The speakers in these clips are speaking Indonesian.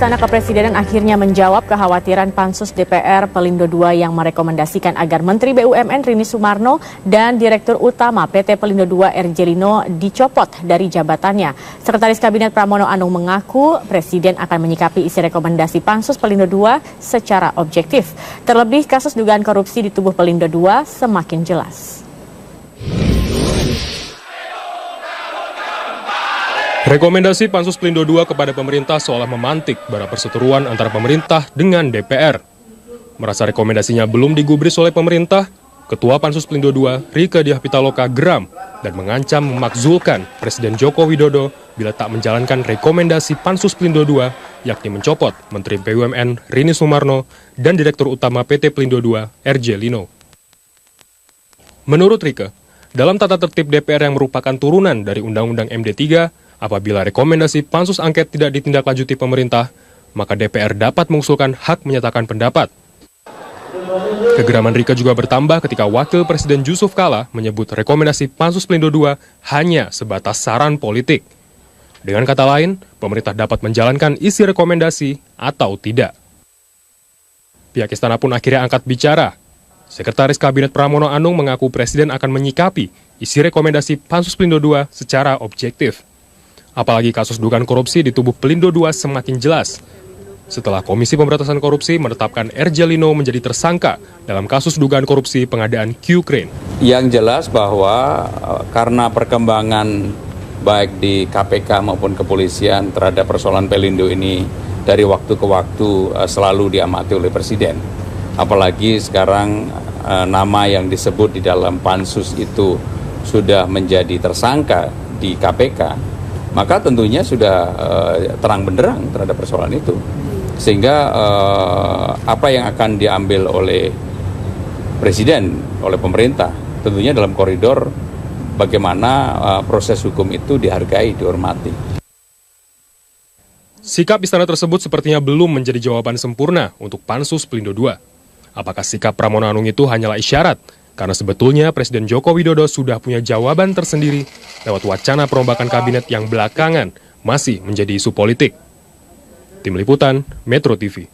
Istana Kepresidenan akhirnya menjawab kekhawatiran Pansus DPR Pelindo II yang merekomendasikan agar Menteri BUMN Rini Sumarno dan Direktur Utama PT Pelindo II RJ Lino dicopot dari jabatannya. Sekretaris Kabinet Pramono Anung mengaku Presiden akan menyikapi isi rekomendasi Pansus Pelindo II secara objektif. Terlebih kasus dugaan korupsi di tubuh Pelindo II semakin jelas. Rekomendasi Pansus Pelindo II kepada pemerintah seolah memantik bara perseteruan antara pemerintah dengan DPR. Merasa rekomendasinya belum digubris oleh pemerintah, Ketua Pansus Pelindo II, Rieke Diah Pitaloka geram dan mengancam memakzulkan Presiden Joko Widodo bila tak menjalankan rekomendasi Pansus Pelindo II, yakni mencopot Menteri BUMN Rini Sumarno dan Direktur Utama PT Pelindo II RJ Lino. Menurut Rieke, dalam tata tertib DPR yang merupakan turunan dari Undang-Undang MD3, apabila rekomendasi pansus angket tidak ditindaklanjuti pemerintah, maka DPR dapat mengusulkan hak menyatakan pendapat. Kegeraman Rieke juga bertambah ketika Wakil Presiden Jusuf Kalla menyebut rekomendasi Pansus Pelindo II hanya sebatas saran politik. Dengan kata lain, pemerintah dapat menjalankan isi rekomendasi atau tidak. Pihak istana pun akhirnya angkat bicara. Sekretaris Kabinet Pramono Anung mengaku Presiden akan menyikapi isi rekomendasi Pansus Pelindo II secara objektif. Apalagi kasus dugaan korupsi di tubuh Pelindo II semakin jelas. Setelah Komisi Pemberantasan Korupsi menetapkan RJ Lino menjadi tersangka dalam kasus dugaan korupsi pengadaan Q-Crane. Yang jelas bahwa karena perkembangan baik di KPK maupun kepolisian terhadap persoalan Pelindo ini dari waktu ke waktu selalu diamati oleh Presiden. Apalagi sekarang nama yang disebut di dalam pansus itu sudah menjadi tersangka di KPK. Maka tentunya sudah terang benderang terhadap persoalan itu. Sehingga apa yang akan diambil oleh Presiden, oleh pemerintah, tentunya dalam koridor bagaimana proses hukum itu dihargai, dihormati. Sikap istana tersebut sepertinya belum menjadi jawaban sempurna untuk Pansus Pelindo II. Apakah sikap Pramono Anung itu hanyalah isyarat? Karena sebetulnya Presiden Joko Widodo sudah punya jawaban tersendiri lewat wacana perombakan kabinet yang belakangan masih menjadi isu politik. Tim Liputan, Metro TV.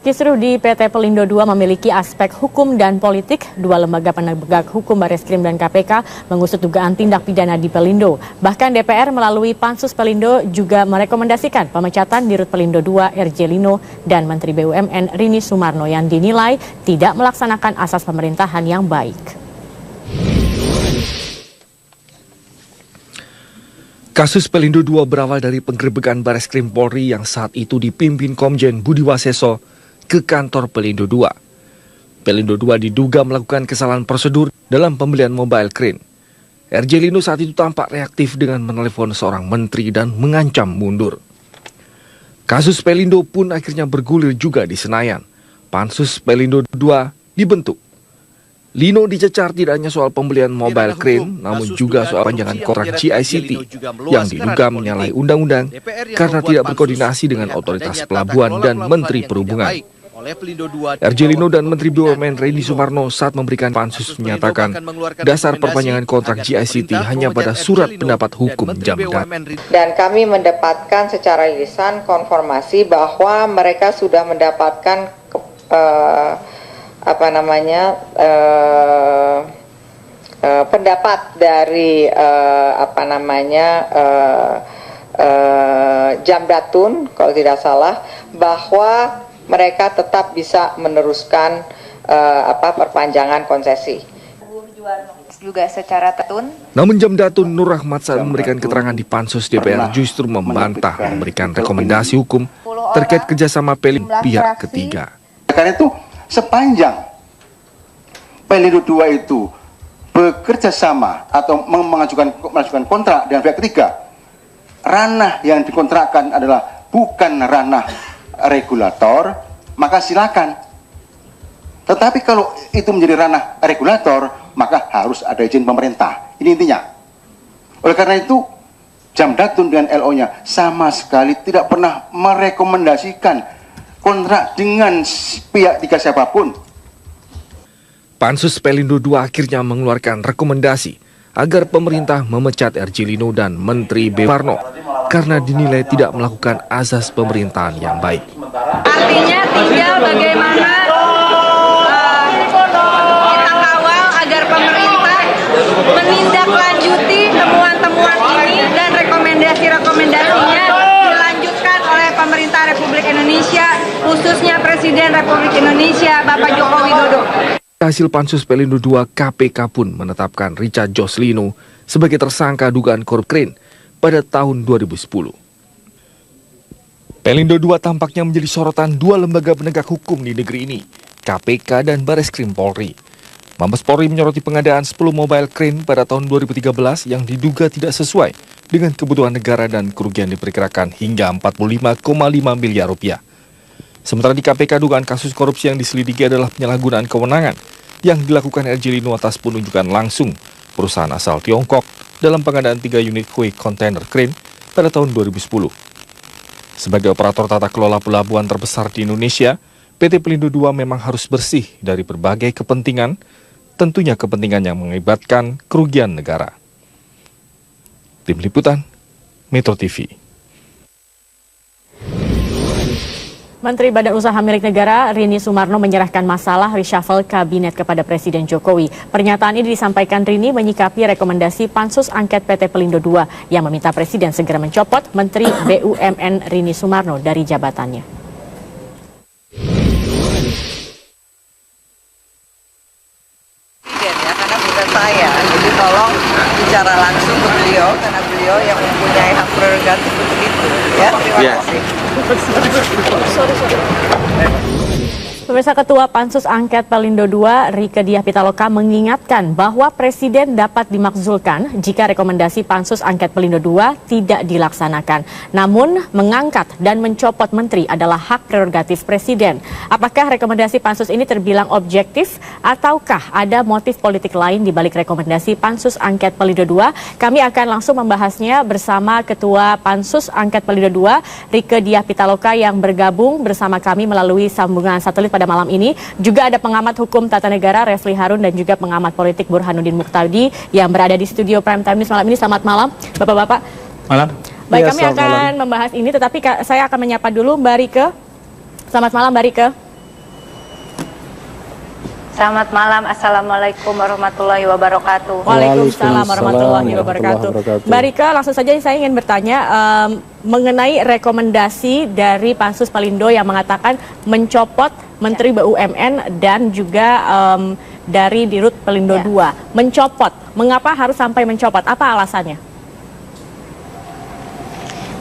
Kisruh di PT Pelindo II memiliki aspek hukum dan politik. Dua lembaga penegak hukum Bareskrim dan KPK mengusut dugaan tindak pidana di Pelindo. Bahkan DPR melalui Pansus Pelindo juga merekomendasikan pemecatan Dirut Pelindo II RJ Lino dan Menteri BUMN Rini Sumarno yang dinilai tidak melaksanakan asas pemerintahan yang baik. Kasus Pelindo II berawal dari penggerebekan Bareskrim Polri yang saat itu dipimpin Komjen Budi Waseso ke kantor Pelindo II. Pelindo II diduga melakukan kesalahan prosedur dalam pembelian mobile crane. RJ Lino saat itu tampak reaktif dengan menelepon seorang menteri dan mengancam mundur. Kasus Pelindo pun akhirnya bergulir juga di Senayan. Pansus Pelindo II dibentuk. Lino dicecar tidak hanya soal pembelian mobile crane, namun juga soal panjangan kontrak GICT yang diduga menyalahi undang-undang karena tidak berkoordinasi dengan otoritas pelabuhan dan Menteri Perhubungan. RJ Lino dan Menteri BUMN Rini Sumarno saat memberikan pansus menyatakan dasar perpanjangan kontrak GICT hanya pada surat pendapat hukum Jamdat. Dan kami mendapatkan secara lisan konfirmasi bahwa mereka sudah mendapatkan pendapat dari Jamdatun kalau tidak salah, bahwa mereka tetap bisa meneruskan perpanjangan konsesi. Juga secara tertun. Namun Jamdatun Nur Rahmat saat memberikan keterangan di Pansus DPR justru membantah memberikan rekomendasi hukum terkait kerjasama pihak ketiga. Karena itu sepanjang Pelindo II itu bekerja sama atau mengajukan kontrak dengan pihak ketiga, ranah yang dikontrakkan adalah bukan ranah regulator, maka silakan. Tetapi kalau itu menjadi ranah regulator, maka harus ada izin pemerintah. Ini intinya. Oleh karena itu, Jamdatun dengan LO-nya sama sekali tidak pernah merekomendasikan kontrak dengan pihak tiga siapapun. Pansus Pelindo II akhirnya mengeluarkan rekomendasi agar pemerintah memecat Erjilino dan Menteri BUMN karena dinilai tidak melakukan azas pemerintahan yang baik. Artinya tinggal bagaimana kita kawal agar pemerintah menindaklanjuti temuan-temuan ini dan rekomendasi-rekomendasinya dilanjutkan oleh pemerintah Republik Indonesia, khususnya Presiden Republik Indonesia Bapak Joko Widodo. Hasil Pansus Pelindo II, KPK pun menetapkan Richard Joslino sebagai tersangka dugaan korup Krin pada tahun 2010. Pelindo II tampaknya menjadi sorotan dua lembaga penegak hukum di negeri ini, KPK dan Bareskrim Polri. Mabes Polri menyoroti pengadaan 10 mobile crane pada tahun 2013 yang diduga tidak sesuai dengan kebutuhan negara dan kerugian diperkirakan hingga 45,5 miliar rupiah. Sementara di KPK, dugaan kasus korupsi yang diselidiki adalah penyalahgunaan kewenangan yang dilakukan Erjilino atas penunjukan langsung perusahaan asal Tiongkok dalam pengadaan 3 unit Hui Container Crane pada tahun 2010. Sebagai operator tata kelola pelabuhan terbesar di Indonesia, PT Pelindo II memang harus bersih dari berbagai kepentingan, tentunya kepentingan yang mengakibatkan kerugian negara. Tim Liputan, Metro TV. Menteri Badan Usaha Milik Negara Rini Sumarno menyerahkan masalah reshuffle kabinet kepada Presiden Jokowi. Pernyataan ini disampaikan Rini menyikapi rekomendasi Pansus Angket PT Pelindo II yang meminta Presiden segera mencopot Menteri BUMN Rini Sumarno dari jabatannya. Ya, karena bukan saya, jadi tolong bicara langsung ke beliau karena beliau yang mempunyai hak prerogatif untuk itu. Ya, terima kasih. Pemirsa, Ketua Pansus Angket Pelindo II, Rieke Diah Pitaloka mengingatkan bahwa Presiden dapat dimakzulkan jika rekomendasi Pansus Angket Pelindo II tidak dilaksanakan. Namun, mengangkat dan mencopot menteri adalah hak prerogatif Presiden. Apakah rekomendasi Pansus ini terbilang objektif ataukah ada motif politik lain di balik rekomendasi Pansus Angket Pelindo II? Kami akan langsung membahasnya bersama Ketua Pansus Angket Pelindo II, Rieke Diah Pitaloka yang bergabung bersama kami melalui sambungan satelit pada malam ini. Juga ada pengamat hukum tata negara Refli Harun dan juga pengamat politik Burhanuddin Muhtadi yang berada di studio Prime Time News malam ini. Selamat malam, Bapak-bapak. Malam. Baik, Ya, kami akan malam. membahas ini, tetapi saya akan menyapa dulu Mbak Rieke. Selamat malam, Mbak Rieke. Selamat malam, Assalamualaikum warahmatullahi wabarakatuh. Waalaikumsalam warahmatullahi wabarakatuh. Mbak Rieke, langsung saja saya ingin bertanya mengenai rekomendasi dari Pansus Pelindo yang mengatakan mencopot Menteri BUMN dan juga dari Dirut Pelindo II. Mencopot, mengapa harus sampai mencopot? Apa alasannya?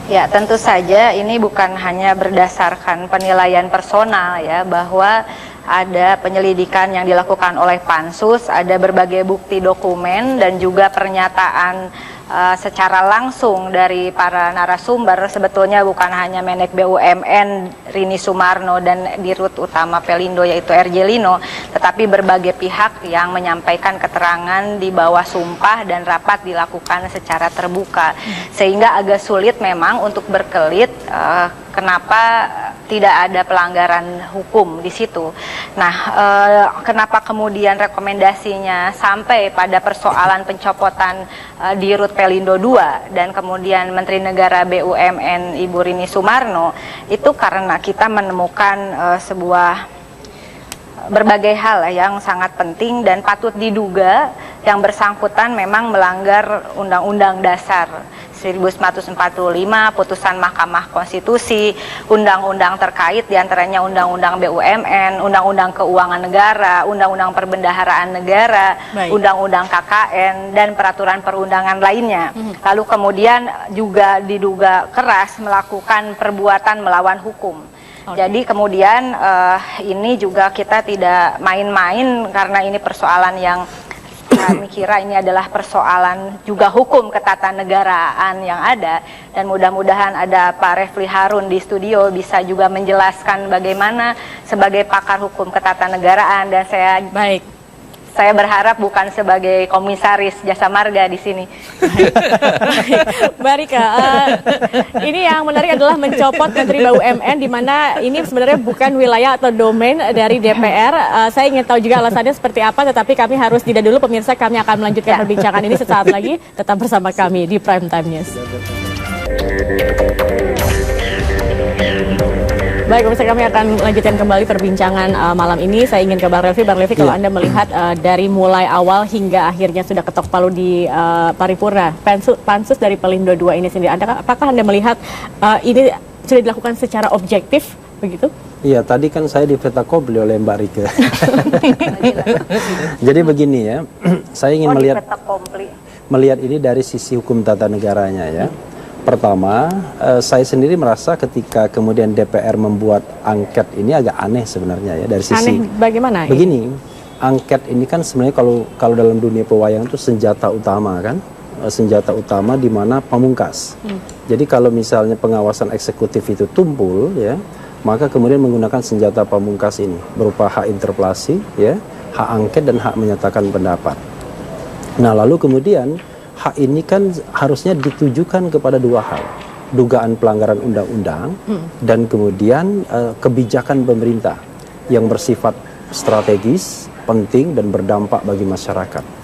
Ya, tentu saja ini bukan hanya berdasarkan penilaian personal ya, bahwa ada penyelidikan yang dilakukan oleh Pansus, ada berbagai bukti dokumen dan juga pernyataan secara langsung dari para narasumber. Sebetulnya bukan hanya Menek BUMN Rini Sumarno dan Dirut Utama Pelindo yaitu Erjilino, tetapi berbagai pihak yang menyampaikan keterangan di bawah sumpah dan rapat dilakukan secara terbuka, sehingga agak sulit memang untuk berkelit kenapa tidak ada pelanggaran hukum di situ. Nah, kenapa kemudian rekomendasinya sampai pada persoalan pencopotan Dirut Pelindo II dan kemudian Menteri Negara BUMN Ibu Rini Sumarno, itu karena kita menemukan sebuah berbagai hal yang sangat penting dan patut diduga yang bersangkutan memang melanggar Undang-Undang Dasar 1945, putusan Mahkamah Konstitusi, undang-undang terkait diantaranya Undang-Undang BUMN, Undang-Undang Keuangan Negara, Undang-Undang Perbendaharaan Negara, Undang-Undang KKN, dan peraturan perundangan lainnya. Lalu kemudian juga diduga keras melakukan perbuatan melawan hukum. Jadi kemudian ini juga kita tidak main-main karena ini persoalan yang kami kira ini adalah persoalan juga hukum ketatanegaraan yang ada, dan mudah-mudahan ada Pak Refli Harun di studio bisa juga menjelaskan bagaimana sebagai pakar hukum ketatanegaraan, dan saya Saya berharap bukan sebagai komisaris jasa marga di sini. Mbak Rika, ini yang menarik adalah mencopot Menteri BUMN, di mana ini sebenarnya bukan wilayah atau domain dari DPR. Saya ingin tahu juga alasannya seperti apa, tetapi kami harus jeda dulu. Pemirsa, kami akan melanjutkan perbincangan ini sesaat lagi. Tetap bersama kami di Prime Time News. Baik, pemirsa, kami akan lanjutkan kembali perbincangan malam ini. Saya ingin ke Bang Refli. Bang Refli, kalau Anda melihat dari mulai awal hingga akhirnya sudah ketok palu di paripurna, pansus dari Pelindo II ini sendiri, apakah Anda melihat ini sudah dilakukan secara objektif, begitu? Iya, tadi kan saya dipetakobli oleh Mbak Rika. Jadi begini ya, saya ingin melihat ini dari sisi hukum tata negaranya ya. Pertama, saya sendiri merasa ketika kemudian DPR membuat angket ini agak aneh sebenarnya ya dari sisi. Aneh bagaimana? Begini, angket ini kan sebenarnya kalau dalam dunia pewayangan itu senjata utama kan, senjata utama di mana pamungkas. Jadi kalau misalnya pengawasan eksekutif itu tumpul ya, maka kemudian menggunakan senjata pamungkas ini berupa hak interpelasi ya, hak angket dan hak menyatakan pendapat. Nah, lalu kemudian hak ini kan harusnya ditujukan kepada dua hal, dugaan pelanggaran undang-undang dan kemudian kebijakan pemerintah yang bersifat strategis, penting dan berdampak bagi masyarakat.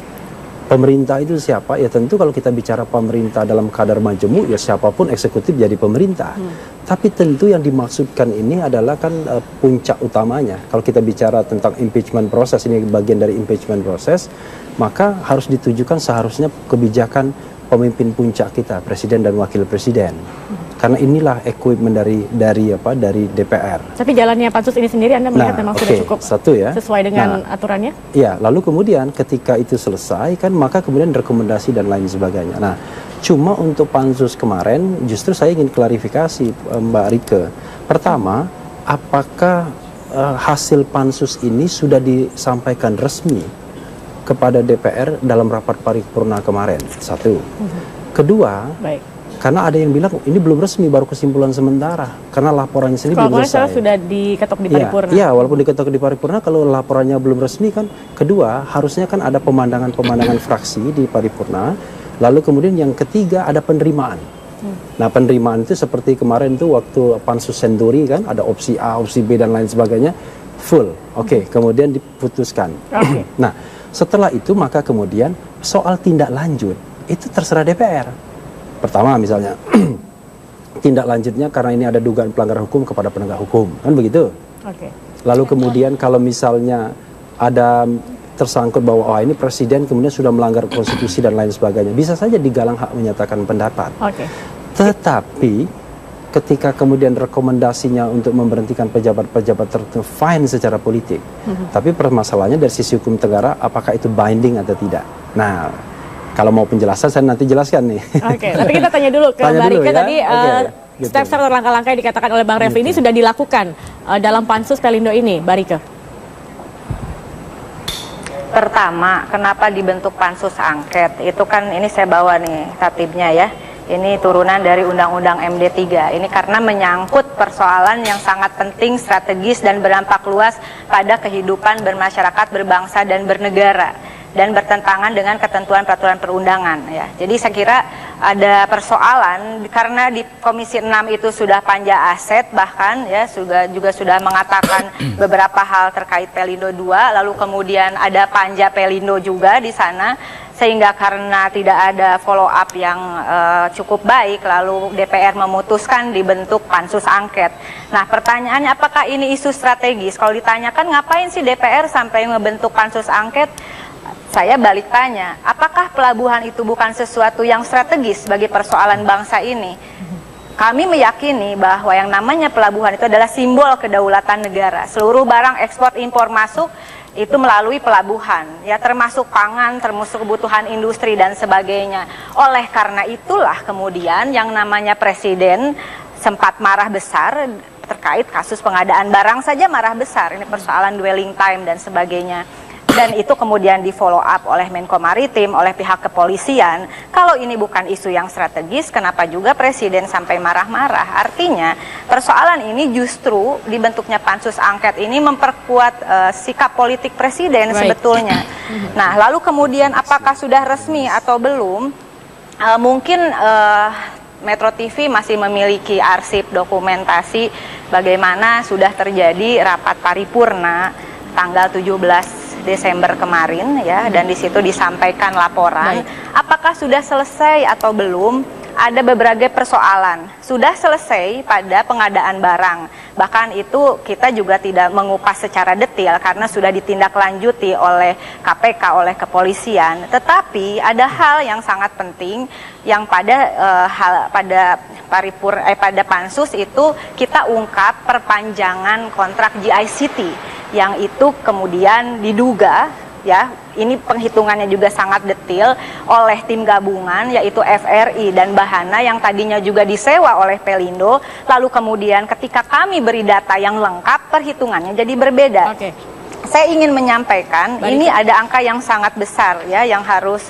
Pemerintah itu siapa? Ya tentu kalau kita bicara pemerintah dalam kadar majemuk, ya siapapun eksekutif jadi pemerintah. Tapi tentu yang dimaksudkan ini adalah kan puncak utamanya. Kalau kita bicara tentang impeachment proses, ini bagian dari impeachment proses, maka harus ditujukan seharusnya kebijakan pemimpin puncak kita, presiden dan wakil presiden. Karena inilah equipment dari DPR. Tapi jalannya pansus ini sendiri Anda melihat memang sudah cukup sesuai dengan aturannya? Iya, lalu kemudian ketika itu selesai kan maka kemudian rekomendasi dan lain sebagainya. Nah, cuma untuk pansus kemarin justru saya ingin klarifikasi Mbak Rike. Pertama, apakah hasil pansus ini sudah disampaikan resmi kepada DPR dalam rapat paripurna kemarin? Satu. Kedua, karena ada yang bilang ini belum resmi, baru kesimpulan sementara karena laporannya sendiri belum selesai. Sudah diketok di paripurna. Iya, walaupun diketok di paripurna, kalau laporannya belum resmi kan. Kedua, harusnya kan ada pemandangan fraksi di paripurna. Lalu kemudian yang ketiga ada penerimaan. Nah, penerimaan itu seperti kemarin tuh waktu pansus Senturi kan, ada opsi A, opsi B dan lain sebagainya, full. Kemudian diputuskan. Nah, setelah itu maka kemudian soal tindak lanjut itu terserah DPR. Pertama misalnya tindak lanjutnya karena ini ada dugaan pelanggaran hukum kepada penegak hukum, kan begitu? Lalu kemudian kalau misalnya ada tersangkut bahwa ini presiden kemudian sudah melanggar konstitusi dan lain sebagainya, bisa saja digalang hak menyatakan pendapat. Tetapi ketika kemudian rekomendasinya untuk memberhentikan pejabat-pejabat tertentu fine secara politik, tapi permasalahannya dari sisi hukum negara apakah itu binding atau tidak. Nah, kalau mau penjelasan saya nanti jelaskan nih. Tapi kita tanya dulu ke Mbak Rika tadi, step-step atau langkah-langkah yang dikatakan oleh Bang Refli ini sudah dilakukan dalam pansus Pelindo ini, Mbak Rika? Pertama, kenapa dibentuk pansus angket? Itu kan ini saya bawa nih tatibnya ya. Ini turunan dari Undang-Undang MD 3. Ini karena menyangkut persoalan yang sangat penting, strategis dan berdampak luas pada kehidupan bermasyarakat, berbangsa dan bernegara, dan bertentangan dengan ketentuan peraturan perundangan ya. Jadi saya kira ada persoalan karena di Komisi 6 itu sudah panja aset bahkan ya juga sudah mengatakan beberapa hal terkait Pelindo II, lalu kemudian ada panja Pelindo juga di sana, sehingga karena tidak ada follow up yang cukup baik lalu DPR memutuskan dibentuk pansus angket. Nah, pertanyaannya apakah ini isu strategis? Kalau ditanyakan ngapain sih DPR sampai membentuk pansus angket? Saya balik tanya, apakah pelabuhan itu bukan sesuatu yang strategis bagi persoalan bangsa ini? Kami meyakini bahwa yang namanya pelabuhan itu adalah simbol kedaulatan negara. Seluruh barang ekspor impor masuk itu melalui pelabuhan, ya termasuk pangan, termasuk kebutuhan industri dan sebagainya. Oleh karena itulah kemudian yang namanya presiden sempat marah besar terkait kasus pengadaan barang saja marah besar. Ini persoalan dwelling time dan sebagainya. dan itu kemudian di follow up oleh Menko Maritim, oleh pihak kepolisian. Kalau ini bukan isu yang strategis, kenapa juga Presiden sampai marah-marah? Artinya persoalan ini justru dibentuknya pansus angket ini memperkuat sikap politik Presiden sebetulnya. Nah, lalu kemudian apakah sudah resmi atau belum? Mungkin Metro TV masih memiliki arsip dokumentasi bagaimana sudah terjadi rapat paripurna tanggal 17 Desember kemarin ya, dan di situ disampaikan laporan. Apakah sudah selesai atau belum? Ada beberapa persoalan. Sudah selesai pada pengadaan barang. Bahkan itu kita juga tidak mengupas secara detail karena sudah ditindaklanjuti oleh KPK, oleh kepolisian. Tetapi ada hal yang sangat penting yang pada pansus itu kita ungkap perpanjangan kontrak GICT yang itu kemudian diduga ya, ini penghitungannya juga sangat detail oleh tim gabungan yaitu FRI dan Bahana yang tadinya juga disewa oleh Pelindo, lalu kemudian ketika kami beri data yang lengkap perhitungannya jadi berbeda. Saya ingin menyampaikan ini ada angka yang sangat besar ya yang harus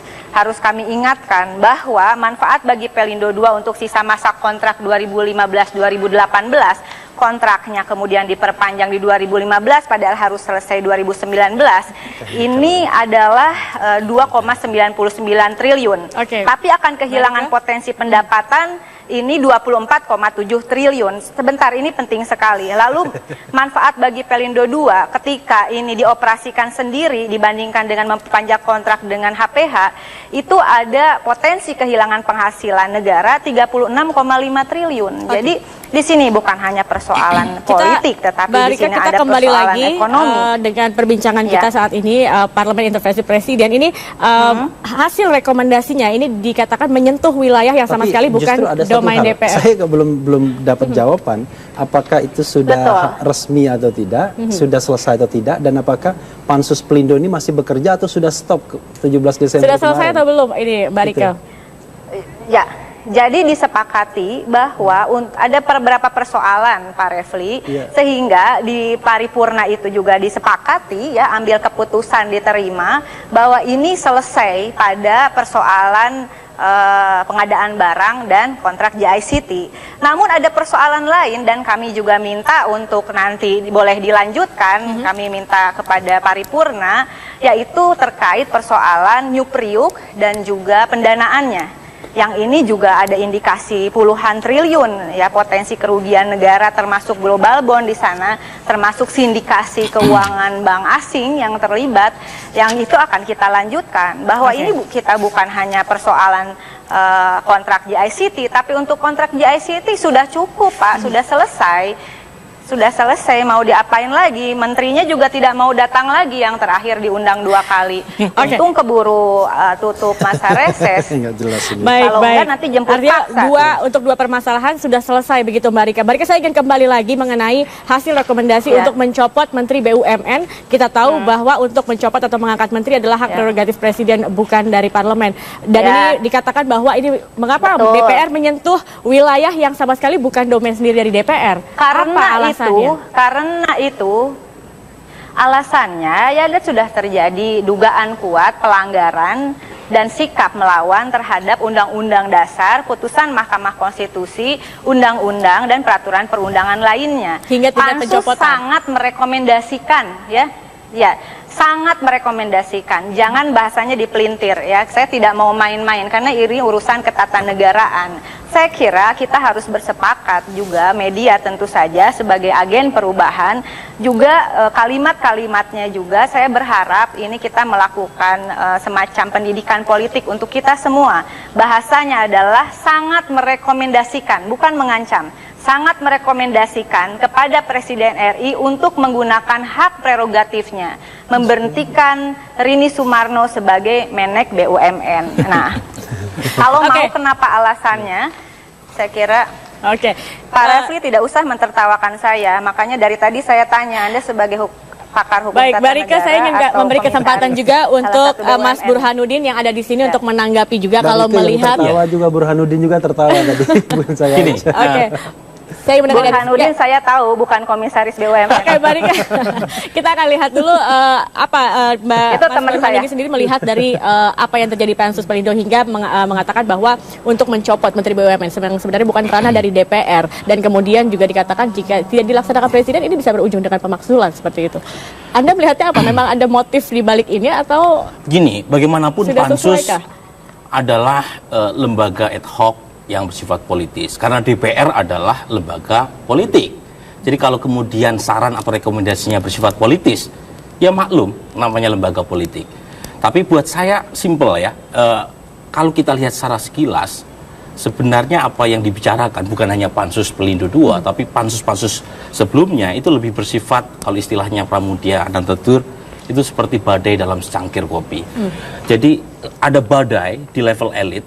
kami ingatkan bahwa manfaat bagi Pelindo II untuk sisa masa kontrak 2015-2018 kontraknya kemudian diperpanjang di 2015 padahal harus selesai 2019 ini adalah 2,99 triliun. Tapi akan kehilangan potensi pendapatan ini 24,7 triliun. Sebentar, ini penting sekali. Lalu manfaat bagi Pelindo II ketika ini dioperasikan sendiri dibandingkan dengan memperpanjang kontrak dengan HPH itu ada potensi kehilangan penghasilan negara 36,5 triliun. Jadi di sini bukan hanya persoalan politik, tetapi di sini ada persoalan ekonomi. Dengan perbincangan kita saat ini, Parlemen Intervensi Presiden ini hasil rekomendasinya ini dikatakan menyentuh wilayah yang sama sekali bukan domain DPR. Saya belum dapat jawaban apakah itu sudah resmi atau tidak, sudah selesai atau tidak, dan apakah Pansus Pelindo ini masih bekerja atau sudah stop 17 Desember Sudah selesai atau belum ini, Mbak Rika? Ya. Jadi disepakati bahwa ada beberapa persoalan Pak Refli, sehingga di paripurna itu juga disepakati ya ambil keputusan diterima bahwa ini selesai pada persoalan pengadaan barang dan kontrak GICT. Namun ada persoalan lain dan kami juga minta untuk nanti boleh dilanjutkan, kami minta kepada paripurna yaitu terkait persoalan New Priuk dan juga pendanaannya. Yang ini juga ada indikasi puluhan triliun ya potensi kerugian negara termasuk global bond di sana, termasuk sindikasi keuangan bank asing yang terlibat, yang itu akan kita lanjutkan bahwa ini kita bukan hanya persoalan kontrak GICT, tapi untuk kontrak GICT sudah cukup Pak, sudah selesai. Sudah selesai, mau diapain lagi? Menterinya juga tidak mau datang lagi, yang terakhir diundang 2 kali. Untung keburu tutup masa reses. Kalau enggak nanti jemput paksa. Untuk dua permasalahan sudah selesai begitu Mbak Rika. Mbak Rika, saya ingin kembali lagi mengenai hasil rekomendasi untuk mencopot Menteri BUMN. Kita tahu bahwa untuk mencopot atau mengangkat menteri adalah hak prerogatif Presiden, bukan dari Parlemen. Dan ini dikatakan bahwa ini mengapa DPR menyentuh wilayah yang sama sekali bukan domain sendiri dari DPR? Karena itu alasannya ya sudah terjadi dugaan kuat pelanggaran dan sikap melawan terhadap Undang-Undang Dasar, putusan Mahkamah Konstitusi, undang-undang dan peraturan perundangan lainnya. Hingga tingkat pencopotan. Sangat merekomendasikan sangat merekomendasikan, jangan bahasanya dipelintir ya. Saya tidak mau main-main karena ini urusan ketatanegaraan. Saya kira kita harus bersepakat juga, media tentu saja sebagai agen perubahan, juga kalimat-kalimatnya juga saya berharap ini kita melakukan semacam pendidikan politik untuk kita semua. Bahasanya adalah sangat merekomendasikan, bukan mengancam. Sangat merekomendasikan kepada Presiden RI untuk menggunakan hak prerogatifnya, memberhentikan Rini Sumarno sebagai Menek BUMN. Nah, kalau mau kenapa alasannya, saya kira Pak Refli tidak usah mentertawakan saya, makanya dari tadi saya tanya, Anda sebagai pakar hukum tata Mbak Rika, saya ingin memberi kesempatan juga untuk Mas BUMN. Burhanuddin yang ada di sini untuk menanggapi juga kalau melihat. Tertawa juga Burhanuddin juga tertawa tadi. Bukan saya. Saya mendengar dari Burhanuddin saya tahu bukan komisaris BUMN. Oke, Mbak Rika, kita akan lihat dulu Mbak Itu teman saya. Burhanuddin sendiri melihat dari apa yang terjadi Pansus Pelindo hingga mengatakan bahwa untuk mencopot Menteri BUMN sebenarnya bukan ranah dari DPR, dan kemudian juga dikatakan jika tidak dilaksanakan Presiden ini bisa berujung dengan pemakzulan seperti itu. Anda melihatnya apa? Memang ada motif di balik ini atau gini, bagaimanapun sudah Pansus sesuaikah? adalah lembaga ad hoc yang bersifat politis, karena DPR adalah lembaga politik. Jadi kalau kemudian saran atau rekomendasinya bersifat politis, ya maklum namanya lembaga politik. Tapi buat saya simple ya, kalau kita lihat secara sekilas, sebenarnya apa yang dibicarakan bukan hanya Pansus Pelindo II, tapi pansus-pansus sebelumnya itu lebih bersifat, kalau istilahnya Pramudia Anantatur, itu seperti badai dalam secangkir kopi. Jadi ada badai di level elit,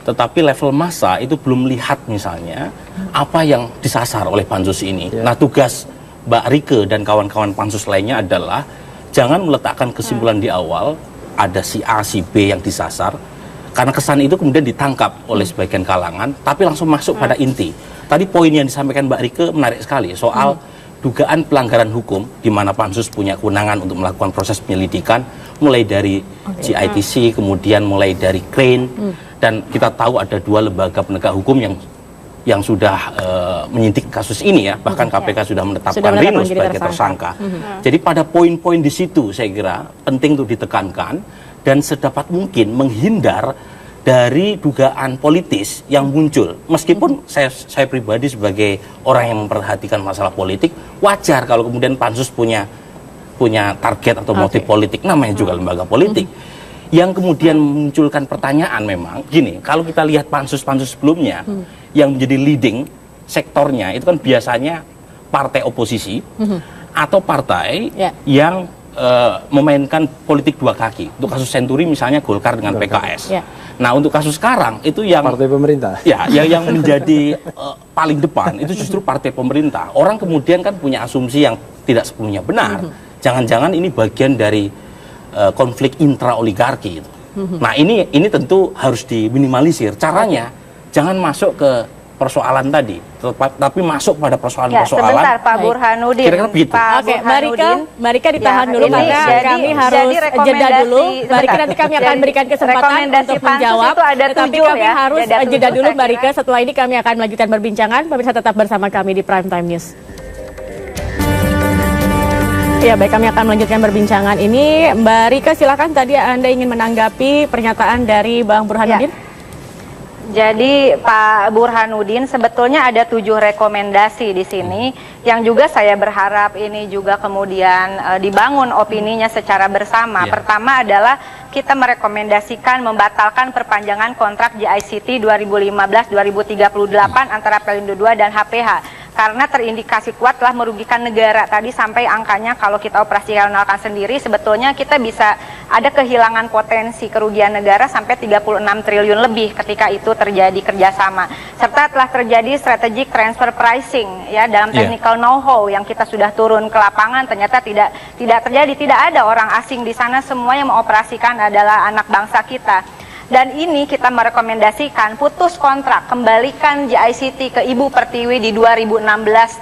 tetapi level massa itu belum lihat misalnya apa yang disasar oleh pansus ini. Nah, tugas Mbak Rike dan kawan-kawan pansus lainnya adalah jangan meletakkan kesimpulan di awal ada si A, si B yang disasar, karena kesan itu kemudian ditangkap oleh sebagian kalangan, tapi langsung masuk pada inti. Tadi poin yang disampaikan Mbak Rike menarik sekali soal dugaan pelanggaran hukum di mana pansus punya kewenangan untuk melakukan proses penyelidikan mulai dari GITC, kemudian mulai dari Crane, dan kita tahu ada 2 lembaga penegak hukum yang sudah menyidik kasus ini ya, bahkan KPK sudah menetapkan Rino sebagai tersangka. Jadi pada poin-poin di situ saya kira penting untuk ditekankan dan sedapat mungkin menghindar dari dugaan politis yang muncul. Meskipun saya pribadi sebagai orang yang memperhatikan masalah politik, wajar kalau kemudian pansus punya target atau motif politik, namanya juga lembaga politik. Yang kemudian memunculkan pertanyaan memang, gini, kalau kita lihat pansus-pansus sebelumnya, yang menjadi leading sektornya itu kan biasanya partai oposisi atau partai yang memainkan politik 2 kaki. Untuk kasus Senturi misalnya Golkar dengan PKS. Nah, untuk kasus sekarang itu yang partai pemerintah. Ya, yang menjadi paling depan itu justru partai pemerintah. Orang kemudian kan punya asumsi yang tidak sepenuhnya benar. Jangan-jangan ini bagian dari konflik intra-oligarki. Nah, ini tentu harus diminimalisir. Caranya jangan masuk ke persoalan tadi, tapi masuk pada persoalan-persoalan. Sebentar Pak Burhanuddin. Kira-kira begitu. Oke, Mbak Rika ditahan dulu karena kami harus jeda dulu. Mbak Rika nanti kami akan berikan kesempatan untuk menjawab. Tetapi kami harus jeda dulu Mbak Rika. Setelah ini kami akan melanjutkan perbincangan. Pemirsa tetap bersama kami di Prime Time News. Ya, baik, kami akan melanjutkan perbincangan ini. Mbak Rika, silakan, tadi Anda ingin menanggapi pernyataan dari Bang Burhanuddin. Jadi Pak Burhanuddin sebetulnya ada 7 rekomendasi di sini yang juga saya berharap ini juga kemudian dibangun opininya secara bersama. Pertama adalah kita merekomendasikan membatalkan perpanjangan kontrak GICT 2015-2038 antara Pelindo II dan HPH. Karena terindikasi kuat telah merugikan negara. Tadi sampai angkanya kalau kita operasionalkan sendiri sebetulnya kita bisa ada kehilangan potensi kerugian negara sampai 36 triliun lebih ketika itu terjadi kerjasama. Serta telah terjadi strategic transfer pricing ya dalam technical know-how yang kita sudah turun ke lapangan ternyata tidak terjadi, tidak ada orang asing di sana, semua yang mengoperasikan adalah anak bangsa kita. Dan ini kita merekomendasikan putus kontrak, kembalikan GICT ke Ibu Pertiwi di 2016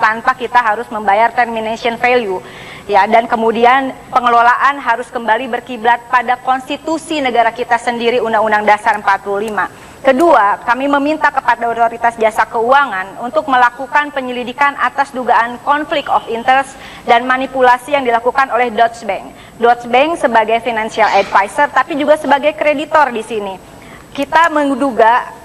tanpa kita harus membayar termination value. Ya, dan kemudian pengelolaan harus kembali berkiblat pada konstitusi negara kita sendiri, Undang-Undang Dasar 45. Kedua, kami meminta kepada Otoritas Jasa Keuangan untuk melakukan penyelidikan atas dugaan konflik of interest dan manipulasi yang dilakukan oleh Deutsche Bank. Deutsche Bank sebagai financial advisor tapi juga sebagai kreditor di sini. Kita menduga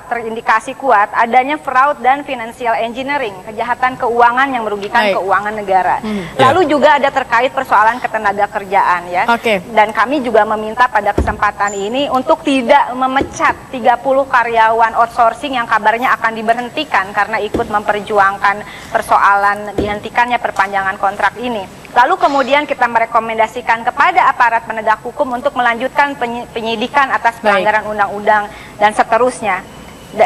terindikasi kuat adanya fraud dan financial engineering, kejahatan keuangan yang merugikan keuangan negara. Lalu juga ada terkait persoalan ketenaga kerjaan ya. Dan kami juga meminta pada kesempatan ini untuk tidak memecat 30 karyawan outsourcing yang kabarnya akan diberhentikan karena ikut memperjuangkan persoalan dihentikannya perpanjangan kontrak ini. Lalu kemudian kita merekomendasikan kepada aparat penegak hukum untuk melanjutkan penyidikan atas pelanggaran undang-undang dan seterusnya.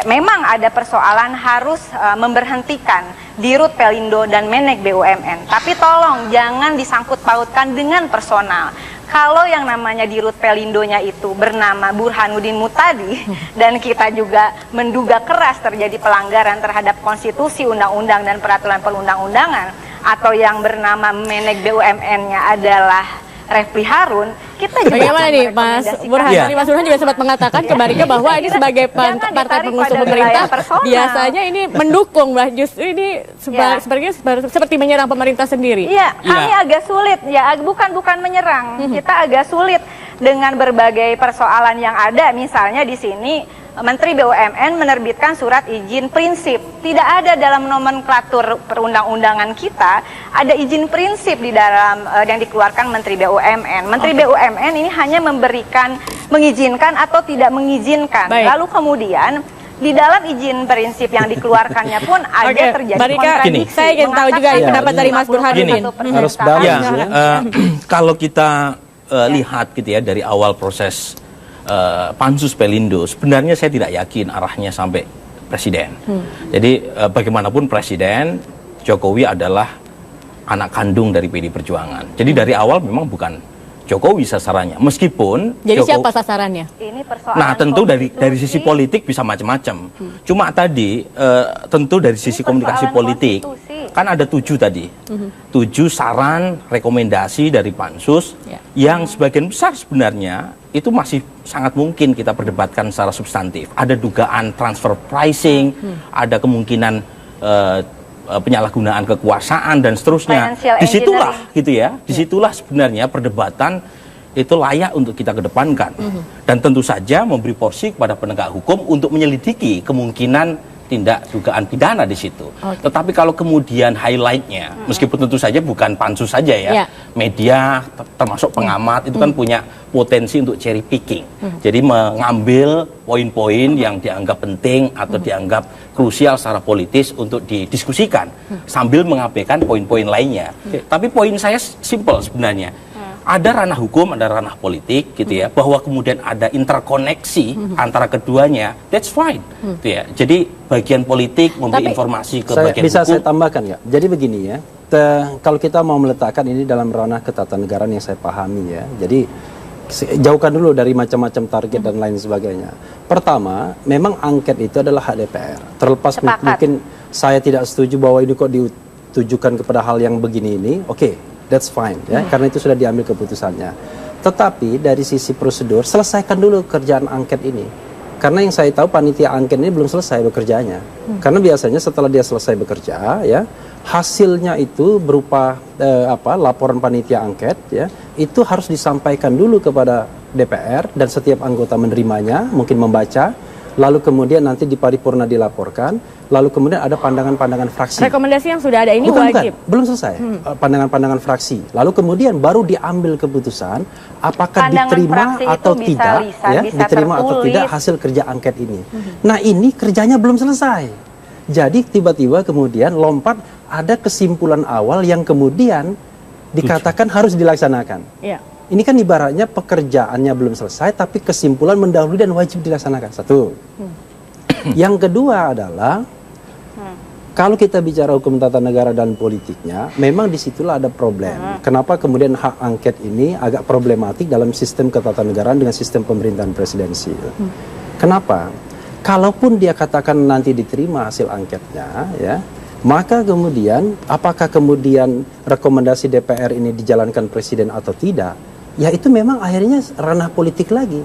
Memang ada persoalan harus memberhentikan Dirut Pelindo dan Menek BUMN. Tapi tolong jangan disangkut pautkan dengan personal. Kalau yang namanya di Rut Pelindonya itu bernama Burhanuddin Mutadi dan kita juga menduga keras terjadi pelanggaran terhadap konstitusi, undang-undang dan peraturan perundang-undangan, atau yang bernama Menek BUMN-nya adalah Refli Harun, kita juga bagaimana nih Mas Burhan? Ya. Tadi Mas Burhan juga sempat mengatakan ke Barika bahwa ini sebagai partai pengusung pemerintah biasanya ini mendukung, justru ini seperti menyerang pemerintah sendiri. Iya, kami agak sulit ya, bukan menyerang. Kita agak sulit dengan berbagai persoalan yang ada. Misalnya di sini Menteri BUMN menerbitkan surat izin prinsip. Tidak ada dalam nomenklatur perundang-undangan kita ada izin prinsip di dalam yang dikeluarkan Menteri BUMN. Menteri BUMN ini hanya mengizinkan atau tidak mengizinkan. Baik. Lalu kemudian di dalam izin prinsip yang dikeluarkannya pun ada terjadi kontradiksi. Saya ingin tahu juga pendapat dari Mas Burhanuddin. Harus balance ya. Kalau kita lihat gitu ya dari awal proses pansus Pelindo, sebenarnya saya tidak yakin arahnya sampai presiden. Jadi bagaimanapun presiden Jokowi adalah anak kandung dari PD Perjuangan. Jadi dari awal memang bukan Jokowi sasarannya, meskipun jadi siapa sasarannya? Ini persoalan nah tentu dari sisi politik bisa macam-macam. Cuma tadi tentu dari sisi komunikasi politik kan ada 7 tadi, 7 saran rekomendasi dari pansus yang sebagian besar sebenarnya itu masih sangat mungkin kita perdebatkan secara substantif. Ada dugaan transfer pricing, ada kemungkinan penyalahgunaan kekuasaan dan seterusnya. Disitulah gitu ya, disitulah sebenarnya perdebatan itu layak untuk kita kedepankan. Dan tentu saja memberi porsi kepada penegak hukum untuk menyelidiki kemungkinan tindak dugaan pidana di situ. Tetapi kalau kemudian highlightnya, meskipun tentu saja bukan pansus saja ya, media termasuk pengamat itu kan punya potensi untuk cherry picking. Jadi mengambil poin-poin yang dianggap penting atau dianggap krusial secara politis untuk didiskusikan sambil mengabaikan poin-poin lainnya. Tapi poin saya simple sebenarnya. Ada ranah hukum, ada ranah politik gitu ya, bahwa kemudian ada interkoneksi antara keduanya, that's fine. Gitu ya. Jadi bagian politik memberi informasi ke bagian bisa hukum. saya tambahkan nggak? Jadi begini ya, kalau kita mau meletakkan ini dalam ranah ketatanegaraan yang saya pahami ya, jadi jauhkan dulu dari macam-macam target dan lain sebagainya. Pertama, memang angket itu adalah hak DPR. Terlepas mungkin saya tidak setuju bahwa ini kok ditujukan kepada hal yang begini ini, oke. That's fine ya, karena itu sudah diambil keputusannya. Tetapi dari sisi prosedur, selesaikan dulu kerjaan angket ini. Karena yang saya tahu panitia angket ini belum selesai bekerjanya. Karena biasanya setelah dia selesai bekerja ya, hasilnya itu berupa laporan panitia angket ya, itu harus disampaikan dulu kepada DPR dan setiap anggota menerimanya, mungkin membaca, lalu kemudian nanti di paripurna dilaporkan, lalu kemudian ada pandangan-pandangan fraksi. Rekomendasi yang sudah ada ini wajib. Belum selesai. Pandangan-pandangan fraksi. Lalu kemudian baru diambil keputusan apakah diterima atau tidak, diterima atau tidak hasil kerja angket ini. Nah, ini kerjanya belum selesai. Jadi tiba-tiba kemudian lompat ada kesimpulan awal yang kemudian dikatakan harus dilaksanakan. Ini kan ibaratnya pekerjaannya belum selesai, tapi kesimpulan mendahului dan wajib dilaksanakan. Satu. Yang kedua adalah, kalau kita bicara hukum tata negara dan politiknya, memang disitulah ada problem. Kenapa kemudian hak angket ini agak problematik dalam sistem ketatanegaraan dengan sistem pemerintahan presidensial. Kenapa? Kalaupun dia katakan nanti diterima hasil angketnya, ya, maka kemudian apakah kemudian rekomendasi DPR ini dijalankan presiden atau tidak? Ya itu memang akhirnya ranah politik lagi.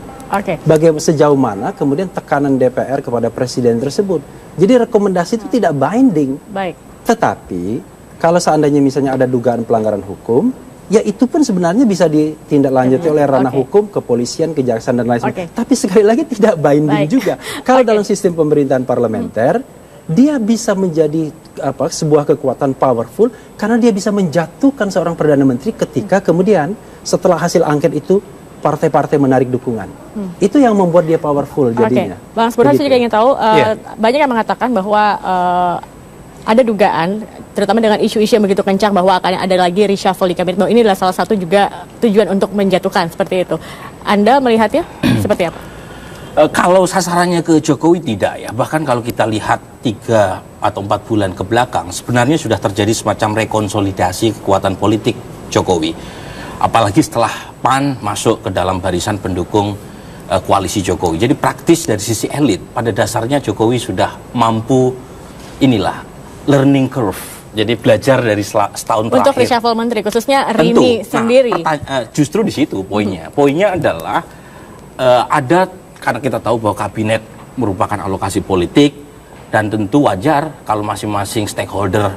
Bagaimana sejauh mana kemudian tekanan DPR kepada presiden tersebut. Jadi rekomendasi itu tidak binding. Tetapi kalau seandainya misalnya ada dugaan pelanggaran hukum, ya itu pun sebenarnya bisa ditindaklanjuti oleh ranah hukum, kepolisian, kejaksaan dan lain sebagainya. Tapi sekali lagi tidak binding juga. Kalau dalam sistem pemerintahan parlementer, dia bisa menjadi sebuah kekuatan powerful karena dia bisa menjatuhkan seorang Perdana Menteri ketika kemudian setelah hasil angket itu partai-partai menarik dukungan. Itu yang membuat dia powerful jadinya. Bang Burhan, saya juga ingin tahu, banyak yang mengatakan bahwa ada dugaan, terutama dengan isu-isu yang begitu kencang bahwa akan ada lagi reshuffle di kabinet. Ini adalah salah satu juga tujuan untuk menjatuhkan seperti itu. Anda melihatnya seperti apa? Kalau sasarannya ke Jokowi tidak ya, bahkan kalau kita lihat 3 atau 4 bulan ke belakang sebenarnya sudah terjadi semacam rekonsolidasi kekuatan politik Jokowi. Apalagi setelah PAN masuk ke dalam barisan pendukung koalisi Jokowi. Jadi praktis dari sisi elit, pada dasarnya Jokowi sudah mampu learning curve. Jadi belajar dari setahun untuk terakhir. reshuffle menteri, khususnya Rini sendiri. Justru di situ poinnya. Poinnya adalah karena kita tahu bahwa kabinet merupakan alokasi politik, dan tentu wajar kalau masing-masing stakeholder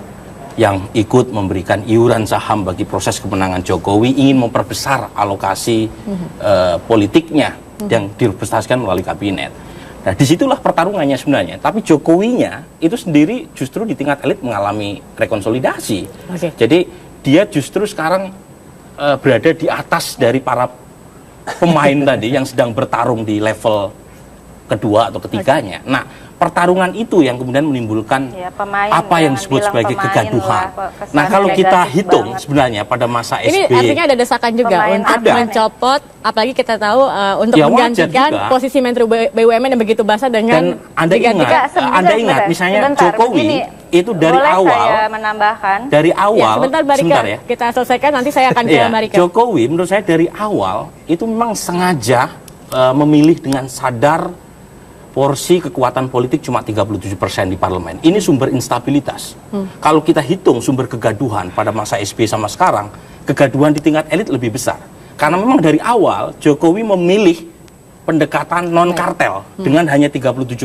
yang ikut memberikan iuran saham bagi proses kemenangan Jokowi ingin memperbesar alokasi politiknya yang direpresentasikan melalui kabinet. Nah, disitulah pertarungannya sebenarnya. Tapi Jokowinya itu sendiri justru di tingkat elit mengalami rekonsolidasi. Jadi dia justru sekarang berada di atas dari para pemain tadi yang sedang bertarung di level kedua atau ketiganya. Nah, pertarungan itu yang kemudian menimbulkan apa yang disebut sebagai kegaduhan. Nah, kalau kita hitung sebenarnya pada masa SBY, ini artinya ada desakan juga untuk mencopot, apalagi kita tahu untuk menggantikan posisi Menteri BUMN yang begitu basah dengan Anda ingat misalnya Jokowi itu dari awal sebentar Barika, kita selesaikan nanti saya akan ke Barika. Jokowi menurut saya dari awal itu memang sengaja memilih dengan sadar porsi kekuatan politik cuma 37% di parlemen. Ini sumber instabilitas. Kalau kita hitung sumber kegaduhan pada masa SBY sama sekarang, kegaduhan di tingkat elit lebih besar. Karena memang dari awal Jokowi memilih pendekatan non-kartel dengan hanya 37%,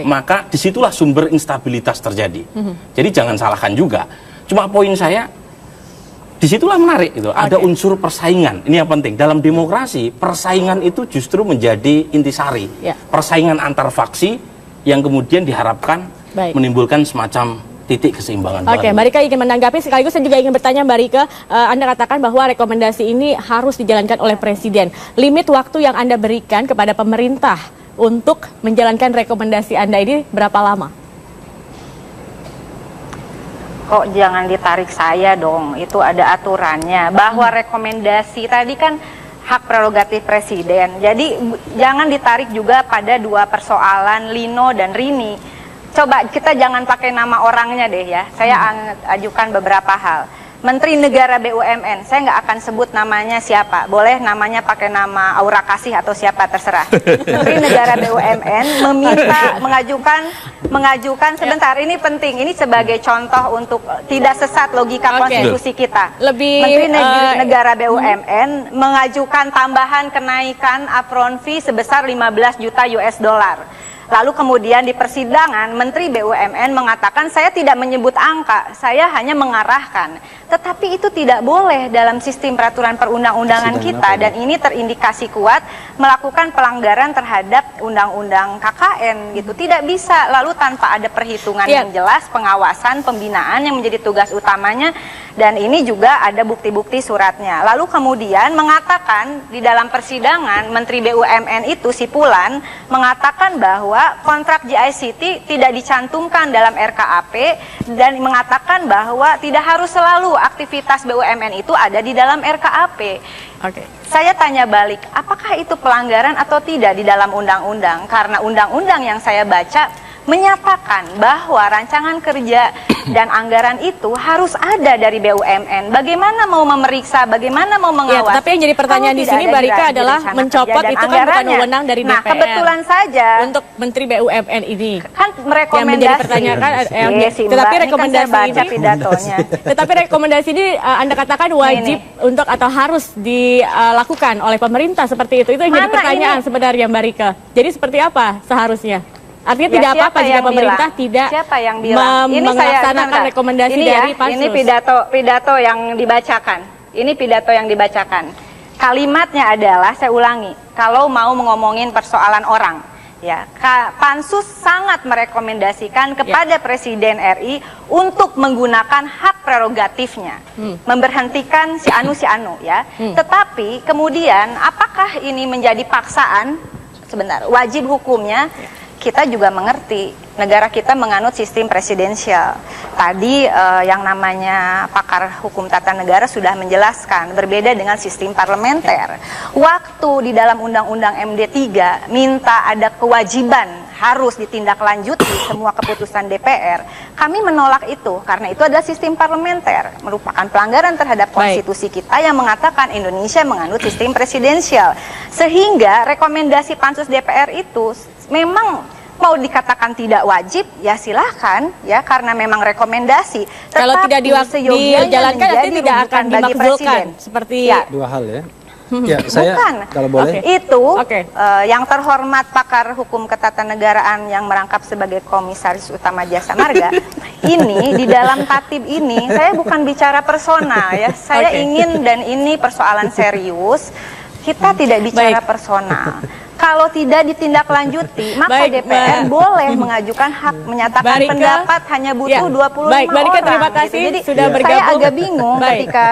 maka disitulah sumber instabilitas terjadi. Jadi jangan salahkan juga. Cuma poin saya, disitulah menarik itu. Ada unsur persaingan. Ini yang penting. Dalam demokrasi, persaingan itu justru menjadi intisari. Persaingan antar faksi yang kemudian diharapkan menimbulkan semacam titik keseimbangan baru. Mbak Rika ingin menanggapi, sekaligus saya juga ingin bertanya Mbak Rika, Anda katakan bahwa rekomendasi ini harus dijalankan oleh Presiden. Limit waktu yang Anda berikan kepada pemerintah untuk menjalankan rekomendasi Anda ini berapa lama? Kok jangan ditarik saya dong, itu ada aturannya. Bahwa rekomendasi tadi kan hak prerogatif presiden. Jadi jangan ditarik juga pada dua persoalan Lino dan Rini. Coba kita jangan pakai nama orangnya deh ya. Saya ajukan beberapa hal. Menteri Negara BUMN, saya nggak akan sebut namanya siapa. Boleh namanya pakai nama Aura Kasih atau siapa terserah. Menteri Negara BUMN mengajukan sebentar, ini penting. Ini sebagai contoh untuk tidak sesat logika konstitusi kita. Menteri Negara BUMN mengajukan tambahan kenaikan upfront fee sebesar 15 juta US dollar. Lalu kemudian di persidangan Menteri BUMN mengatakan saya tidak menyebut angka, saya hanya mengarahkan. Tetapi itu tidak boleh dalam sistem peraturan perundang-undangan kita, dan ini terindikasi kuat melakukan pelanggaran terhadap undang-undang KKN gitu. Tidak bisa lalu tanpa ada perhitungan yang jelas, pengawasan, pembinaan yang menjadi tugas utamanya, dan ini juga ada bukti-bukti suratnya. Lalu kemudian mengatakan di dalam persidangan Menteri BUMN itu Sipulan mengatakan bahwa kontrak GICT tidak dicantumkan dalam RKAP dan mengatakan bahwa tidak harus selalu aktivitas BUMN itu ada di dalam RKAP. Saya tanya balik, apakah itu pelanggaran atau tidak di dalam undang-undang? Karena undang-undang yang saya baca menyatakan bahwa rancangan kerja dan anggaran itu harus ada dari BUMN. Bagaimana mau memeriksa, bagaimana mau mengawasi? Tapi yang jadi pertanyaan di sini Mbak Rika adalah mencopot itu kan bukan wewenang dari DPR. Nah, kebetulan saja untuk Menteri BUMN ini kan merekomendasi. Yang menjadi pertanyaan tetapi rekomendasi ini pidatonya. Tetapi rekomendasi ini Anda katakan wajib untuk atau harus dilakukan oleh pemerintah seperti itu. Itu yang jadi pertanyaan sebenarnya Mbak Rika. Jadi seperti apa seharusnya? Artinya tidak apa-apa jika pemerintah tidak melaksanakan rekomendasi dari Pansus. Ini pidato yang dibacakan. Ini pidato yang dibacakan. Kalimatnya adalah, saya ulangi, kalau mau ngomongin persoalan orang, ya, Pansus sangat merekomendasikan kepada Presiden RI untuk menggunakan hak prerogatifnya, memberhentikan si anu, ya. Tetapi kemudian apakah ini menjadi paksaan? Sebentar, wajib hukumnya. Kita juga mengerti negara kita menganut sistem presidensial. Tadi yang namanya pakar hukum tata negara sudah menjelaskan berbeda dengan sistem parlementer. Waktu di dalam Undang-Undang MD3 minta ada kewajiban harus ditindaklanjuti semua keputusan DPR, kami menolak itu karena itu adalah sistem parlementer, merupakan pelanggaran terhadap konstitusi kita yang mengatakan Indonesia menganut sistem presidensial. Sehingga rekomendasi pansus DPR itu memang mau dikatakan tidak wajib, ya silahkan, ya karena memang rekomendasi. Kalau tidak dijalankan nanti tidak akan dimakzulkan seperti ya. Dua hal ya. Ya, saya bukan. Kalau boleh. Itu yang terhormat pakar hukum ketatanegaraan yang merangkap sebagai Komisaris Utama Jasa Marga. Ini di dalam tatib ini saya bukan bicara personal ya. Saya ingin dan ini persoalan serius. Kita tidak bicara personal. Kalau tidak ditindaklanjuti, maka DPR boleh mengajukan hak menyatakan pendapat hanya butuh 25 orang. Terima kasih gitu. Jadi sudah bergabung. saya agak bingung ketika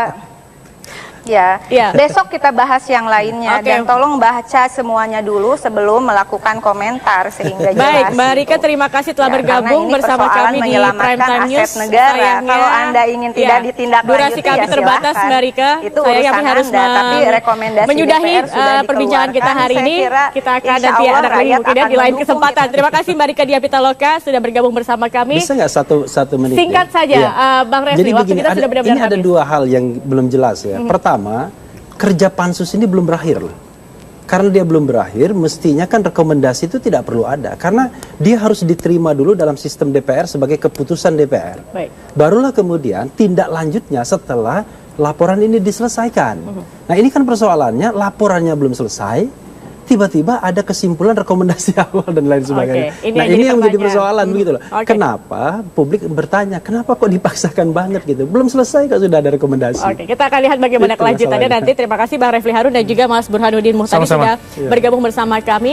besok kita bahas yang lainnya dan tolong baca semuanya dulu sebelum melakukan komentar sehingga jelas. Baik, Mbak Rika terima kasih telah bergabung bersama kami di Prime Time News. Negara. Kalau Anda ingin tidak ditindaklanjuti, durasi kami terbatas, Mbak Rika. Itu saya kami harus tapi rekomendasi menyudahi DPR sudah perbincangan kita hari ini. Kita akan nanti ada lagi mungkin di lain kesempatan. Terima kasih Mbak Rika Diapitaloka sudah bergabung bersama kami. Bisa nggak satu menit? Singkat saja, Bang Refli. Waktu kita sudah benar-benar habis. Ini ada dua hal yang belum jelas ya. Pertama, kerja pansus ini belum berakhir loh. Karena dia belum berakhir, mestinya kan rekomendasi itu tidak perlu ada. Karena dia harus diterima dulu dalam sistem DPR sebagai keputusan DPR. Barulah kemudian tindak lanjutnya setelah laporan ini diselesaikan. Nah ini kan persoalannya, laporannya belum selesai, tiba-tiba ada kesimpulan rekomendasi awal dan lain sebagainya. Nah ini yang menjadi persoalan begitu loh. Kenapa publik bertanya, kenapa kok dipaksakan banget gitu? Belum selesai kok sudah ada rekomendasi. Kita akan lihat bagaimana kelanjutannya nanti. Terima kasih Bang Refli Harun dan juga Mas Burhanuddin Muhtadi sudah bergabung bersama kami.